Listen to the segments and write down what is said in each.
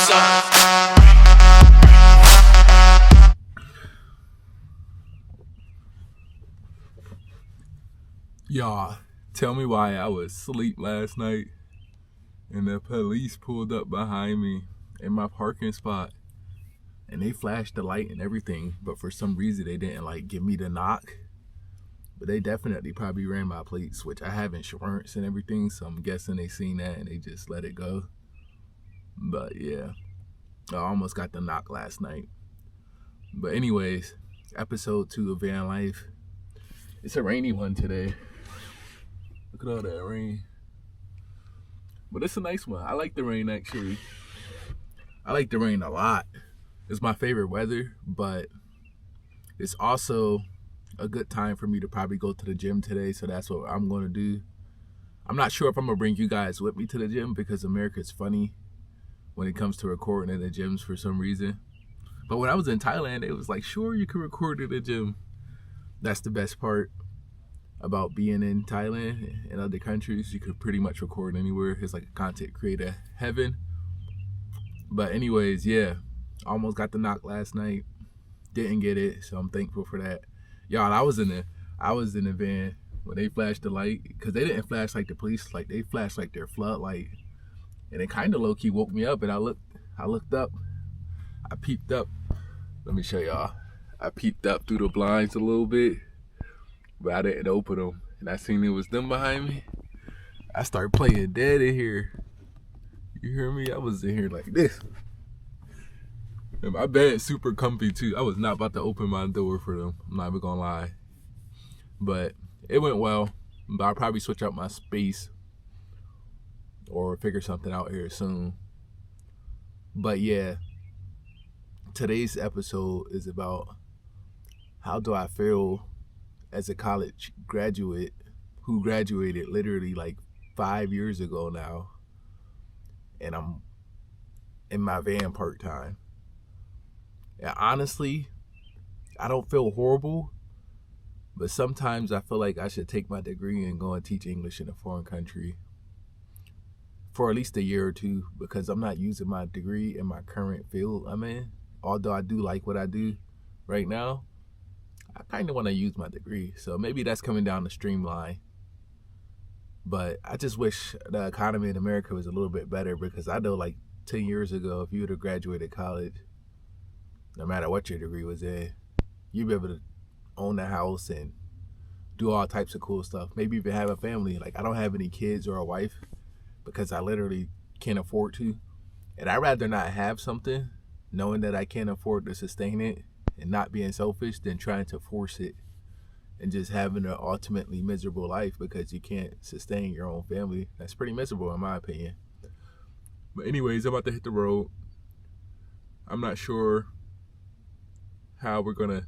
son. Y'all, tell me why I was asleep last night and the police pulled up behind me in my parking spot and they flashed the light and everything, but for some reason they didn't give me the knock. But they definitely probably ran my plates, which I have insurance and everything, so I'm guessing they seen that and they just let it go. But yeah, I almost got the knock last night. But anyways, episode 2 of Van Life. It's a rainy one today. Look at all that rain. But it's a nice one. I like the rain, actually. I like the rain a lot. It's my favorite weather, but it's also a good time for me to probably go to the gym today, so that's what I'm going to do. I'm not sure if I'm going to bring you guys with me to the gym because America's funny when it comes to recording in the gyms for some reason. But when I was in Thailand, it was like, sure, you can record in the gym. That's the best part about being in Thailand and other countries. You could pretty much record anywhere. It's like a content creator heaven. But anyways, yeah, almost got the knock last night. Didn't get it, so I'm thankful for that. Y'all, I was in the van when they flashed the light, because they didn't flash like the police, like they flashed like their floodlight, and it kind of low key woke me up. And I looked up, I peeped up. Let me show y'all. I peeped up through the blinds a little bit, but I didn't open them, and I seen it was them behind me. I started playing dead in here. You hear me? I was in here like this. And my bed's super comfy too. I was not about to open my door for them. I'm not even gonna lie. But it went well. But I'll probably switch out my space or figure something out here soon. But yeah, today's episode is about how do I feel as a college graduate who graduated literally like 5 years ago now. And I'm in my van part-time. And honestly, I don't feel horrible, but sometimes I feel like I should take my degree and go and teach English in a foreign country for at least a year or two, because I'm not using my degree in my current field I'm in. Although I do like what I do right now, I kind of want to use my degree. So maybe that's coming down the streamline. But I just wish the economy in America was a little bit better, because I know like 10 years ago, if you would have graduated college, no matter what your degree was in, you'd be able to own a house and do all types of cool stuff. Maybe even have a family. Like, I don't have any kids or a wife because I literally can't afford to. And I'd rather not have something knowing that I can't afford to sustain it and not being selfish than trying to force it and just having an ultimately miserable life because you can't sustain your own family. That's pretty miserable in my opinion. But anyways, I'm about to hit the road. I'm not sure how we're gonna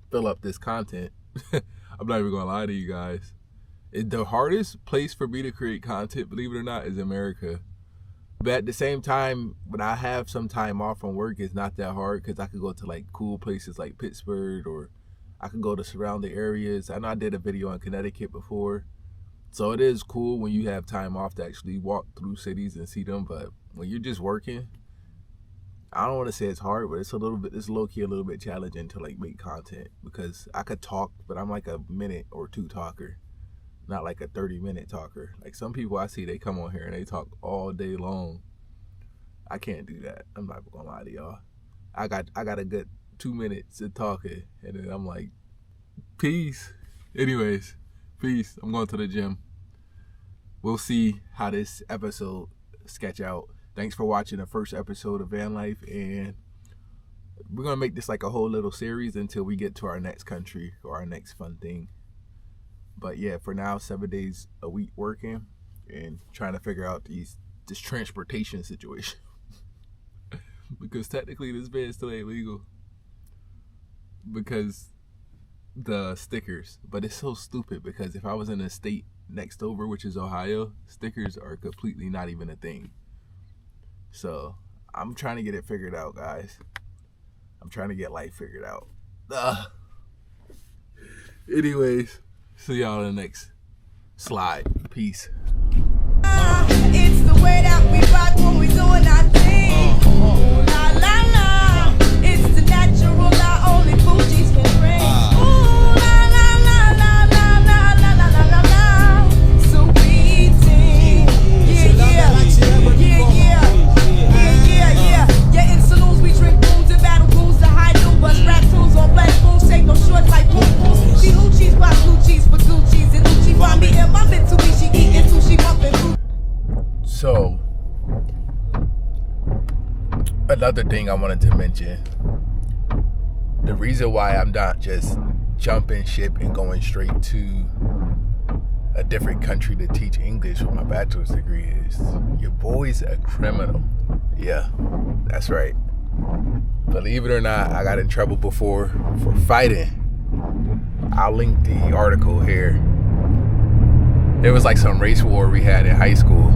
fill up this content. I'm not even gonna lie to you guys. The hardest place for me to create content, believe it or not, is America. But at the same time, when I have some time off from work, it's not that hard because I could go to like cool places like Pittsburgh, or I could go to surrounding areas. I know I did a video in Connecticut before. So it is cool when you have time off to actually walk through cities and see them. But when you're just working, I don't want to say it's hard, but it's low-key a little bit challenging to like make content, because I could talk, but I'm like a minute or two talker, not like a 30-minute talker. Like some people I see, they come on here and they talk all day long. I can't do that. I'm not gonna lie to y'all. I got a good 2 minutes of talking, and then I'm like, peace. Anyways, peace. I'm going to the gym. We'll see how this episode sketch out. Thanks for watching the first episode of Van Life, and we're going to make this like a whole little series until we get to our next country or our next fun thing. But yeah, for now, 7 days a week working and trying to figure out this transportation situation. Because technically this van still ain't legal because the stickers. But it's so stupid because if I was in a state next over, which is Ohio, stickers are completely not even a thing. So I'm trying to get it figured out, guys. I'm trying to get life figured out. Anyways, see y'all in the next slide. Peace. It's the way that we rock when we doing our thing. Another thing I wanted to mention, the reason why I'm not just jumping ship and going straight to a different country to teach English with my bachelor's degree is your boy's a criminal. Yeah, that's right. Believe it or not, I got in trouble before for fighting. I'll link the article here. There was like some race war we had in high school.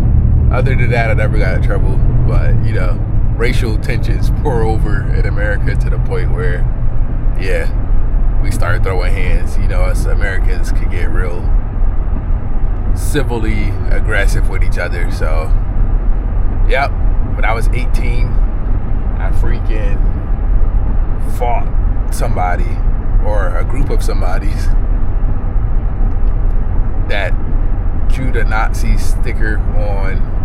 Other than that, I never got in trouble. But, you know, racial tensions pour over in America to the point where, yeah, we started throwing hands. You know, us Americans can get real civilly aggressive with each other. So, yep, when I was 18, I freaking fought somebody or a group of somebodies that drew the Nazi sticker on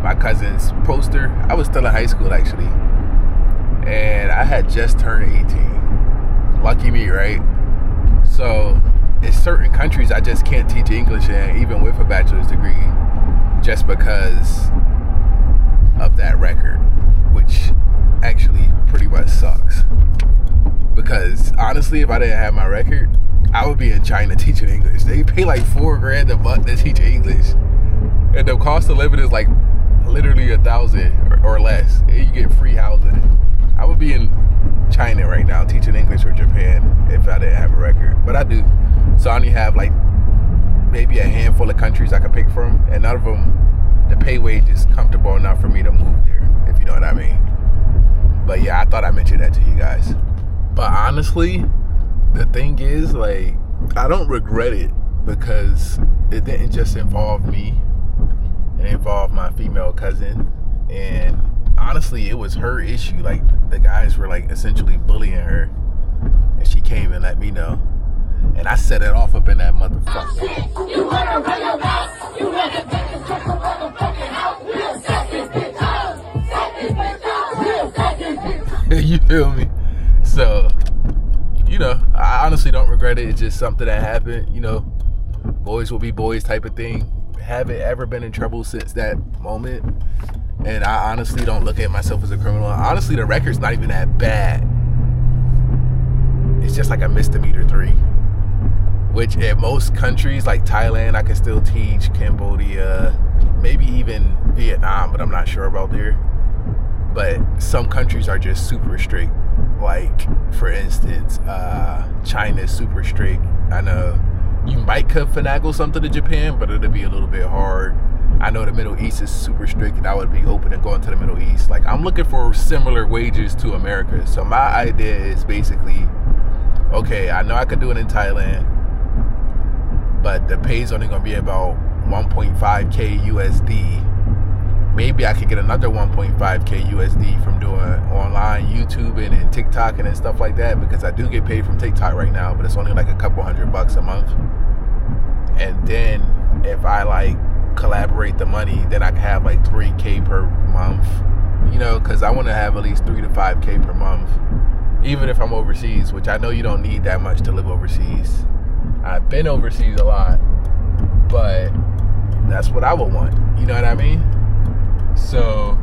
my cousin's poster. I was still in high school, actually, and I had just turned 18. Lucky me, right? So in certain countries I just can't teach English in, even with a bachelor's degree, just because of that record, which actually pretty much sucks. Because honestly, if I didn't have my record, I would be in China teaching English. They pay like $4,000 a month to teach English, and the cost of living is like literally $1,000 or less. And you get free housing. I would be in China right now teaching English or Japan if I didn't have a record, but I do. So I only have like maybe a handful of countries I could pick from, and none of them the pay wage is comfortable enough for me to move there, if you know what I mean. But yeah, I thought I mentioned that to you guys. But honestly, the thing is, like, I don't regret it because it didn't just involve me. It involved my female cousin, and honestly, it was her issue. Like, the guys were like essentially bullying her, and she came and let me know, and I set it off up in that motherfucker. You wanna run your mouth? You wanna get this from the motherfucking house? We'll set this bitch up. Set this bitch up. We'll set this bitch up. You feel me? So, you know, I honestly don't regret it. It's just something that happened. You know, boys will be boys type of thing. Haven't ever been in trouble since that moment, and I honestly don't look at myself as a criminal. Honestly, the record's not even that bad. It's just like a misdemeanor 3, which in most countries like Thailand I can still teach, Cambodia, maybe even Vietnam, but I'm not sure about there. But some countries are just super strict. Like, for instance, China is super strict. I know you might could finagle something to Japan, but it'll be a little bit hard. I know the Middle East is super strict, and I would be open to going to the Middle East. Like, I'm looking for similar wages to America. So my idea is basically, okay, I know I could do it in Thailand, but the pay's only going to be about 1.5K USD. Maybe I could get another 1.5K USD from doing online YouTubing and TikToking and stuff like that, because I do get paid from TikTok right now, but it's only like a couple $100 a month. And then if I like collaborate the money, then I can have like 3K per month, you know, because I want to have at least 3 to 5K per month, even if I'm overseas, which I know you don't need that much to live overseas. I've been overseas a lot, but that's what I would want, you know what I mean? So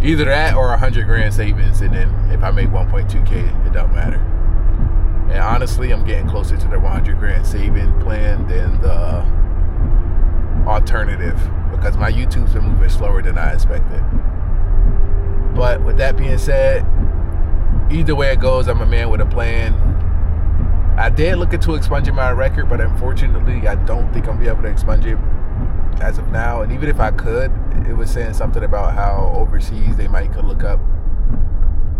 either that or $100,000 savings, and then if I make 1.2K, it don't matter. And honestly, I'm getting closer to the $100,000 saving plan than the alternative, because my YouTube's been moving slower than I expected. But with that being said, either way it goes, I'm a man with a plan. I did look into expunging my record, but unfortunately, I don't think I'm gonna be able to expunge it as of now. And even if I could, it was saying something about how overseas they might could look up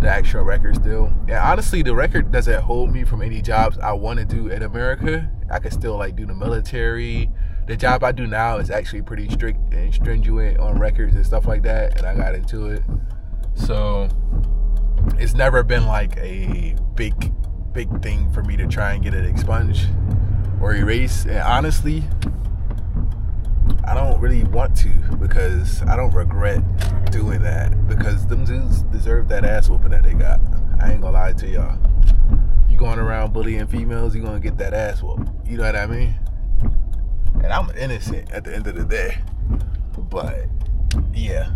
the actual record still. And honestly, the record doesn't hold me from any jobs I want to do in America. I could still like do the military. The job I do now is actually pretty strict and stringent on records and stuff like that, and I got into it. So it's never been like a big thing for me to try and get it expunged or erased. And honestly, I don't really want to, because I don't regret doing that, because them dudes deserve that ass whooping that they got. I ain't gonna lie to y'all. You going around bullying females, you gonna get that ass whoop. You know what I mean? And I'm innocent at the end of the day. But yeah,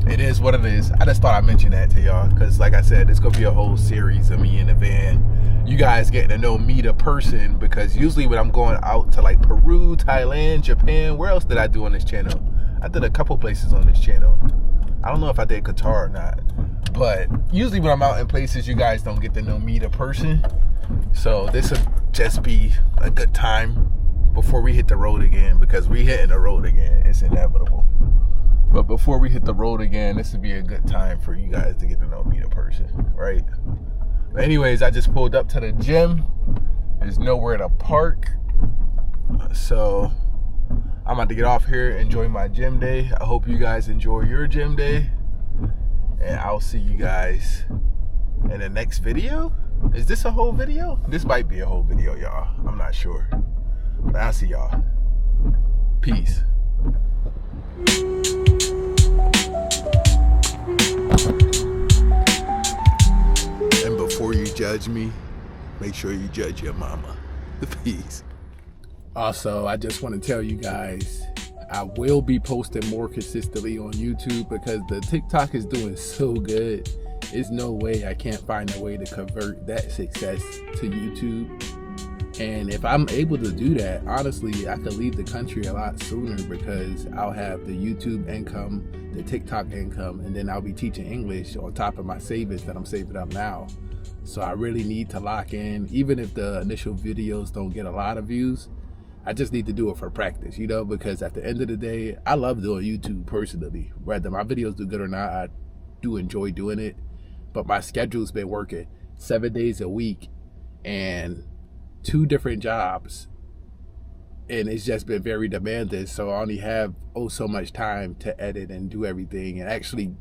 it is what it is. I just thought I'd mention that to y'all because, like I said, it's gonna be a whole series of me in the van. You guys getting to know me, the person, because usually when I'm going out to like Peru, Thailand, Japan, where else did I do on this channel? I did a couple places on this channel. I don't know if I did Qatar or not, but usually when I'm out in places, you guys don't get to know me, the person. So this will just be a good time before we hit the road again, because we hitting the road again. It's inevitable. But before we hit the road again, this would be a good time for you guys to get to know me, the person, right? But anyways, I just pulled up to the gym. There's nowhere to park. So I'm about to get off here, enjoy my gym day. I hope you guys enjoy your gym day. And I'll see you guys in the next video. Is this a whole video? This might be a whole video, y'all. I'm not sure. But I'll see y'all. Peace. And before you judge me, make sure you judge your mama. Peace. Also, I just want to tell you guys, I will be posting more consistently on YouTube because the TikTok is doing so good. There's no way I can't find a way to convert that success to YouTube. And if I'm able to do that, honestly, I could leave the country a lot sooner because I'll have the YouTube income, the TikTok income, and then I'll be teaching English on top of my savings that I'm saving up now. So I really need to lock in, even if the initial videos don't get a lot of views. I just need to do it for practice, you know, because at the end of the day, I love doing YouTube personally. Whether my videos do good or not, I do enjoy doing it. But my schedule's been working 7 days a week and 2 different jobs, and it's just been very demanding. So I only have so much time to edit and do everything and actually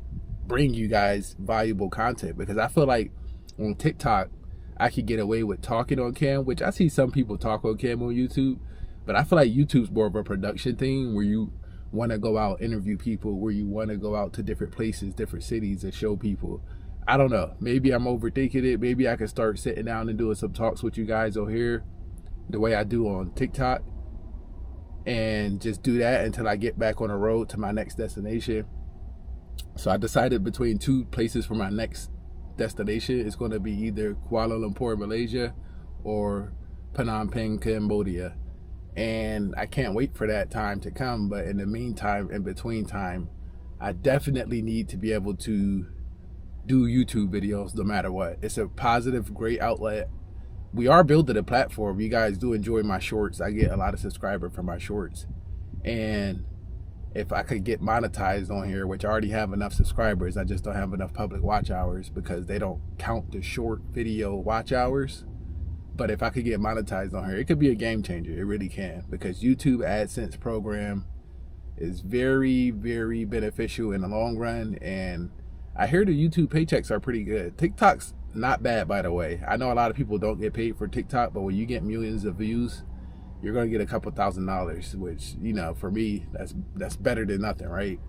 bring you guys valuable content, because I feel like on TikTok I could get away with talking on cam, which I see some people talk on cam on YouTube, but I feel like YouTube's more of a production thing where you want to go out, interview people, where you want to go out to different places, different cities, and show people. I don't know, maybe I'm overthinking it. Maybe I can start sitting down and doing some talks with you guys over here the way I do on TikTok, and just do that until I get back on the road to my next destination. So I decided between 2 places for my next destination. It's going to be either Kuala Lumpur, Malaysia, or Phnom Penh, Cambodia. And I can't wait for that time to come. But in the meantime, in between time, I definitely need to be able to do YouTube videos no matter what. It's a positive, great outlet. We are building a platform. You guys do enjoy my shorts. I get a lot of subscribers from my shorts. And if I could get monetized on here, which I already have enough subscribers, I just don't have enough public watch hours because they don't count the short video watch hours. But if I could get monetized on here, it could be a game changer. It really can, because YouTube AdSense program is very, very beneficial in the long run. And I hear the YouTube paychecks are pretty good. TikTok's not bad, by the way. I know a lot of people don't get paid for TikTok, but when you get millions of views, you're going to get a couple $1,000s, which, you know, for me, that's better than nothing, right?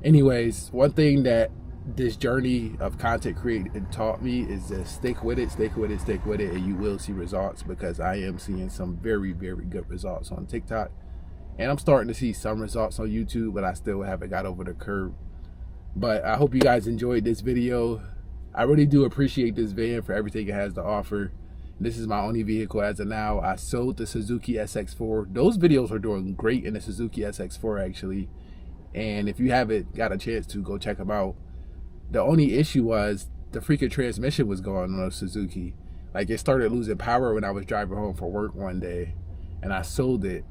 Anyways, one thing that this journey of content creating taught me is to stick with it, and you will see results, because I am seeing some very, very good results on TikTok. And I'm starting to see some results on YouTube, but I still haven't got over the curve. But I hope you guys enjoyed this video. I really do appreciate this van for everything it has to offer. This is my only vehicle as of now. I sold the Suzuki SX4. Those videos are doing great in the Suzuki SX4 actually. And if you haven't got a chance to, go check them out. The only issue was the freaking transmission was going on a Suzuki. Like, it started losing power when I was driving home from work one day, and I sold it.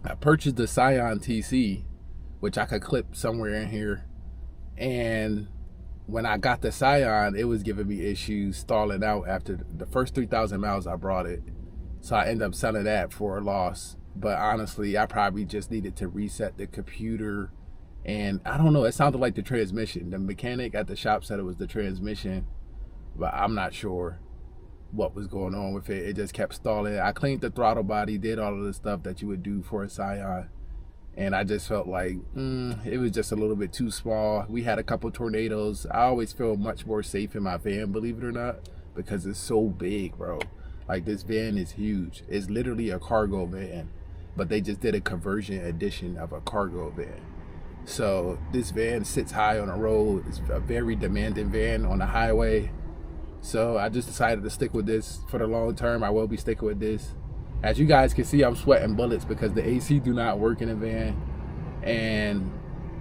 I purchased the Scion TC, which I could clip somewhere in here. And when I got the Scion, it was giving me issues stalling out after the first 3,000 miles I brought it. So I ended up selling that for a loss. But honestly, I probably just needed to reset the computer. And I don't know, it sounded like the transmission. The mechanic at the shop said it was the transmission, but I'm not sure what was going on with it. It just kept stalling. I cleaned the throttle body, did all of the stuff that you would do for a Scion. And I just felt like it was just a little bit too small. We had a couple tornadoes. I always feel much more safe in my van, believe it or not, because it's so big, bro. Like, this van is huge. It's literally a cargo van, but they just did a conversion edition of a cargo van. So this van sits high on the road. It's a very demanding van on the highway. So I just decided to stick with this for the long term. I will be sticking with this. As you guys can see, I'm sweating bullets because the AC do not work in the van. And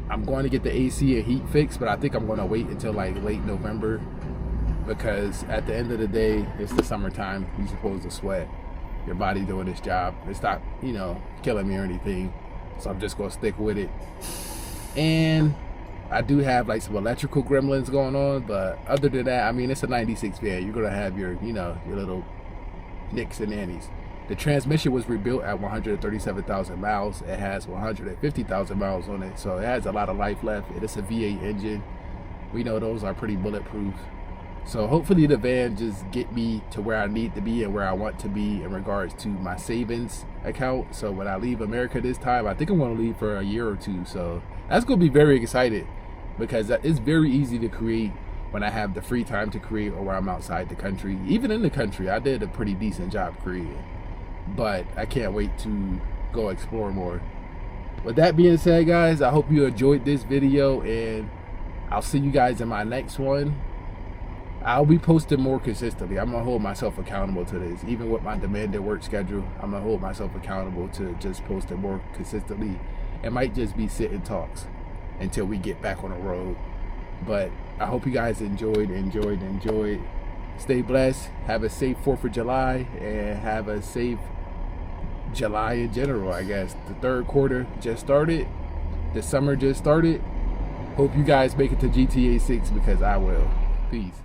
I'm going to get the AC and heat fixed, but I think I'm going to wait until like late November, because at the end of the day, it's the summertime. You're supposed to sweat. Your body doing its job. It's not, you know, killing me or anything. So I'm just going to stick with it. And I do have like some electrical gremlins going on, but other than that, I mean, it's a 96 van. You're going to have your, you know, your little nicks and nannies. The transmission was rebuilt at 137,000 miles. It has 150,000 miles on it, so it has a lot of life left. It is a V8 engine. We know those are pretty bulletproof. So hopefully the van just get me to where I need to be and where I want to be in regards to my savings account. So when I leave America this time, I think I'm going to leave for a year or two. So that's going to be very excited, because it's very easy to create when I have the free time to create, or when I'm outside the country. Even in the country, I did a pretty decent job creating. But I can't wait to go explore more. With that being said, guys, I hope you enjoyed this video, and I'll see you guys in my next one. I'll be posting more consistently. I'm gonna hold myself accountable to this. Even with my demanded work schedule, I'm gonna hold myself accountable to just posting more consistently. It might just be sit and talks until we get back on the road. But I hope you guys enjoyed. Stay blessed. Have a safe 4th of July, and have a safe July in general, I guess. The third quarter just started. The summer just started. Hope you guys make it to GTA 6, because I will. Peace.